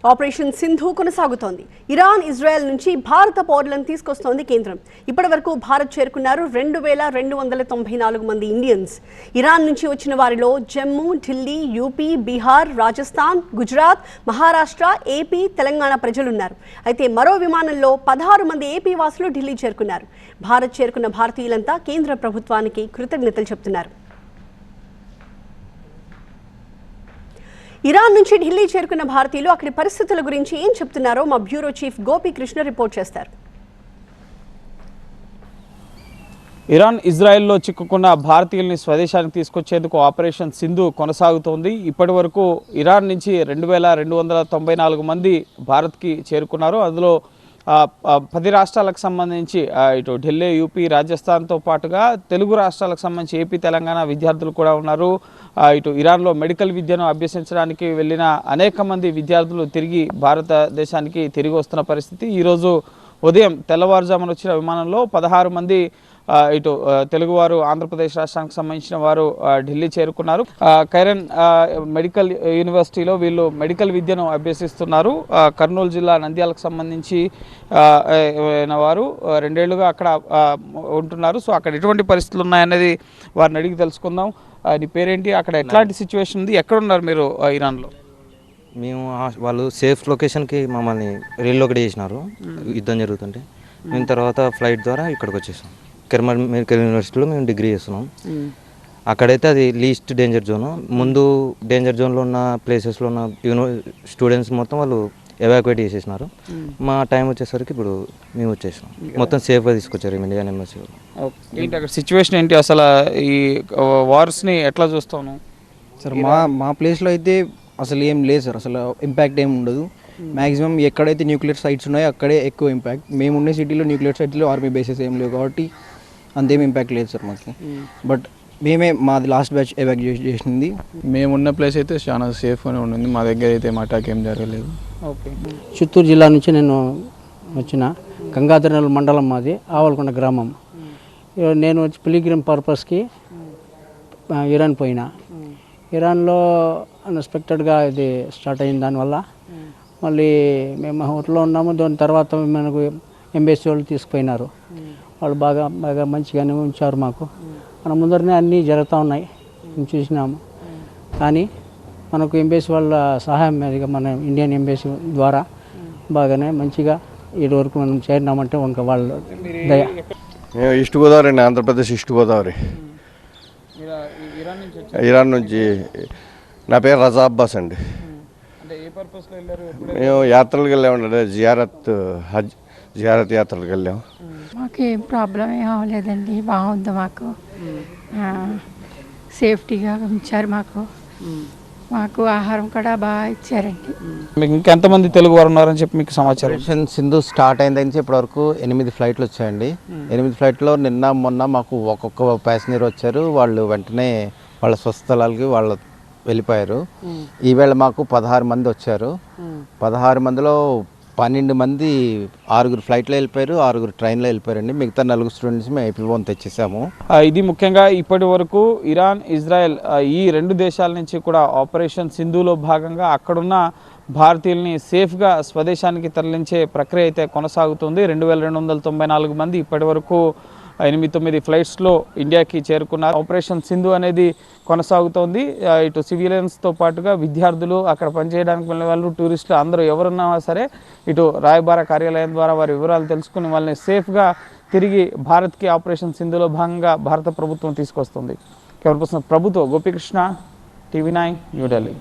Operation Sindhu కొనసాగుతోంది. Iran, Israel నుంచి భారత పౌరులను తీసుకొస్తోంది కేంద్రం. ఇప్పటివరకు భారత్ చేరుకున్నారు 2294 మంది ఇండియన్స్. ఇరాన్ నుంచి వచ్చిన వారిలో జమ్మూ, ఢిల్లీ, యూపీ, బీహార్, రాజస్థాన్, గుజరాత్, మహారాష్ట్ర, ఏపీ, తెలంగాణ ప్రజలున్నారు. అయితే మరో విమానంలో 16 మంది ఏపీ వాసులు ఢిల్లీ చేరుకున్నారు. భారత్ చేరుకున్న భారతీయులంతా కేంద్ర ప్రభుత్వానికి కృతజ్ఞతలు చెబుతున్నారు. ఇరాన్ నుంచి ఢిల్లీ చేరుకున్న భారతీయులు అక్కడి పరిస్థితుల గురించి ఏం చెప్తున్నారో మా బ్యూరో చీఫ్ గోపీకృష్ణ రిపోర్ట్ చేస్తారు. ఇరాన్, ఇజ్రాయెల్లో చిక్కుకున్న భారతీయుల్ని స్వదేశానికి తీసుకొచ్చేందుకు ఆపరేషన్ సింధు కొనసాగుతోంది. ఇప్పటి వరకు ఇరాన్ నుంచి 2294 మంది భారత్కి చేరుకున్నారు. అందులో 10 రాష్ట్రాలకు సంబంధించి ఇటు ఢిల్లీ, యూపీ, రాజస్థాన్తో పాటుగా తెలుగు రాష్ట్రాలకు సంబంధించి ఏపీ, తెలంగాణ విద్యార్థులు కూడా ఉన్నారు. ఇటు ఇరాన్లో మెడికల్ విద్యను అభ్యసించడానికి వెళ్ళిన అనేక మంది విద్యార్థులు తిరిగి భారతదేశానికి తిరిగి వస్తున్న పరిస్థితి. ఈరోజు ఉదయం తెల్లవారుజామున వచ్చిన విమానంలో 16 మంది ఇటు తెలుగువారు, ఆంధ్రప్రదేశ్ రాష్ట్రానికి సంబంధించిన వారు ఢిల్లీ చేరుకున్నారు. కైరన్ మెడికల్ యూనివర్సిటీలో వీళ్ళు మెడికల్ విద్యను అభ్యసిస్తున్నారు. కర్నూలు జిల్లా నంద్యాలకు సంబంధించి వారు 2 ఏళ్లుగా అక్కడ ఉంటున్నారు. సో అక్కడ ఎటువంటి పరిస్థితులు ఉన్నాయనేది వారిని అడిగి తెలుసుకుందాం. నీ పేరేంటి, అక్కడ ఎట్లాంటి సిచ్యువేషన్ ఉంది, ఎక్కడున్నారు మీరు ఇరాన్లో? మేము వాళ్ళు సేఫ్ లొకేషన్కి మమ్మల్ని రీలొకేట్ చేసినారు యుద్ధం జరుగుతుంటే. మేము తర్వాత ఫ్లైట్ ద్వారా ఇక్కడికి వచ్చేసాం. కెర్మల్ మెడికల్ యూనివర్సిటీలో మేము డిగ్రీ చేస్తున్నాం. అక్కడైతే అది లీస్ట్ డేంజర్ జోను. ముందు డేంజర్ జోన్లో ఉన్న ప్లేసెస్లో ఉన్న స్టూడెంట్స్ మొత్తం వాళ్ళు ఎవాక్యుయేట్ చేసేసినారు. మా టైం వచ్చేసరికి ఇప్పుడు మేము వచ్చేసాం. మొత్తం సేఫ్గా తీసుకొచ్చారు ఇండియన్ ఎంబసీ. ఏంటి అక్కడ సిచ్యువేషన్ ఏంటి, అసలు ఈ వార్స్ని ఎట్లా చూస్తాను సార్? మా ప్లేస్లో అయితే అసలు ఏం లేదు సార్. అసలు ఇంపాక్ట్ ఏమి ఉండదు. మ్యాక్సిమం ఎక్కడైతే న్యూక్లియర్ సైట్స్ ఉన్నాయో అక్కడే ఎక్కువ ఇంపాక్ట్. మేము ఉండే సిటీలో న్యూక్లియర్ సైట్స్లో ఆర్మీ బేసెస్ ఏం లేవు కాబట్టి అంతేం ఇంపాక్ట్ లేదు సార్ మాకు. బట్ మాది లాస్ట్ బ్యాచ్ ఎవాక్యుయేట్ చేసింది. మేమున్న ప్లేస్ అయితే చాలా సేఫ్గానే ఉండింది. మా దగ్గర అయితే అటాక్ ఏం జరగలేదు. ఓకే. చిత్తూరు జిల్లా నుంచి నేను వచ్చిన గంగాధరనల్ మండలం, మాది ఆవలకొండ గ్రామం. నేను వచ్చి పిలిగ్రిమ్ పర్పస్కి ఇరాన్ పోయినా. ఇరాన్లో అన్ఎక్స్పెక్టెడ్గా ఇది స్టార్ట్ అయిన దానివల్ల మళ్ళీ మేము హోటల్లో ఉన్నాము. దాని తర్వాత మనకు ఎంబసీ వాళ్ళు తీసుకుపోయినారు. వాళ్ళు బాగా మంచిగానే ఉంచారు మాకు. మన ముందరనే అన్నీ జరుగుతూ ఉన్నాయి, మేము చూసినాము. కానీ మనకు ఎంబసీ వాళ్ళ సహాయం మీదుగా మన ఇండియన్ ఎంబసీ ద్వారా బాగానే మంచిగా ఇటు వరకు మనం చేరినామంటే ఇంకా వాళ్ళు దయ. మేము ఈస్ట్ గోదావరి అండి, ఆంధ్రప్రదేశ్ ఈస్ట్ గోదావరి, ఇరాన్ నుంచి. నా పేరు రజా అబ్బాస్ అండి. మేము యాత్రలకు వెళ్ళామండి, జియారత్ యాత్రలకు వెళ్ళాము. మాకు ఏం ప్రాబ్లం ఏం అవ్వలేదండి, బాగుంది. మాకు సేఫ్టీగా ఉంచారు. మాకు ఆహారం కూడా బాగా ఇచ్చారండి. మీకు ఇంకెంతమంది తెలుగు వారు ఉన్నారని చెప్పి మీకు సమాచారం? ఆపరేషన్ సింధు స్టార్ట్ అయిందని చెప్పి ఇప్పటివరకు 8 ఫ్లైట్లు వచ్చాయండి. 8 ఫ్లైట్లో నిన్న మొన్న మాకు ఒక్కొక్క ప్యాసింజర్ వచ్చారు. వాళ్ళు వెంటనే వాళ్ళ స్వస్థలాలకి వాళ్ళు వెళ్ళిపోయారు. ఈవేళ మాకు 16 మంది వచ్చారు. 16 మందిలో 12 మంది 6 ఫ్లైట్లో వెళ్ళిపోయారు, 6 ట్రైన్లో వెళ్ళిపోయారండి. మిగతా 4 స్టూడెంట్స్ మేము AP1 తెచ్చేసాము. ఇది ముఖ్యంగా ఇప్పటి వరకు ఇరాన్, ఇజ్రాయెల్ ఈ 2 దేశాల నుంచి కూడా ఆపరేషన్ సింధులో భాగంగా అక్కడున్న భారతీయుల్ని సేఫ్గా స్వదేశానికి తరలించే ప్రక్రియ అయితే కొనసాగుతుంది. 2294 మంది ఇప్పటి వరకు 8-9 ఫ్లైట్స్లో ఇండియాకి చేరుకున్నారు. ఆపరేషన్ సింధు అనేది కొనసాగుతోంది. ఇటు సివిలియన్స్తో పాటుగా విద్యార్థులు, అక్కడ పనిచేయడానికి వెళ్ళిన వాళ్ళు, టూరిస్టులు అందరూ ఎవరున్నా సరే ఇటు రాయబార కార్యాలయం ద్వారా వారి వివరాలు తెలుసుకుని వాళ్ళని సేఫ్గా తిరిగి భారత్కి ఆపరేషన్ సింధులో భాగంగా భారత ప్రభుత్వం తీసుకొస్తుంది. కెమెరా పర్సన్ ప్రభుతో గోపీకృష్ణ, TV9, న్యూఢిల్లీ.